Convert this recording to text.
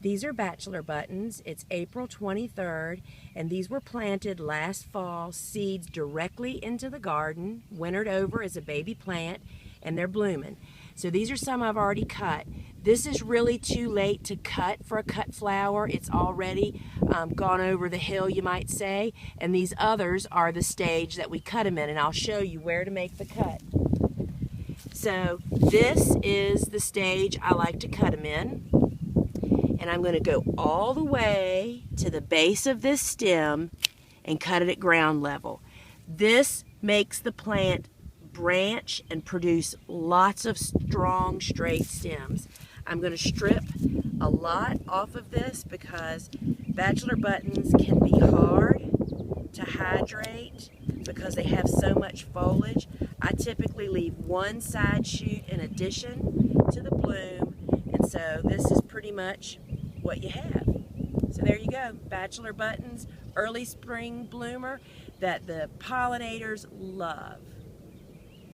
These are Bachelor Buttons. It's April 23rd, and these were planted last fall, seeds directly into the garden, wintered over as a baby plant, and they're blooming. So these are some I've already cut. This is really too late to cut for a cut flower. It's already gone over the hill, you might say, and these others are the stage that we cut them in, and I'll show you where to make the cut. So this is the stage I like to cut them in. And I'm going to go all the way to the base of this stem and cut it at ground level. This makes the plant branch and produce lots of strong, straight stems. I'm going to strip a lot off of this because Bachelor Buttons can be hard to hydrate because they have so much foliage. I typically leave one side shoot in addition to the bloom, and so this is pretty much what you have. So there you go, Bachelor Buttons, early spring bloomer that the pollinators love.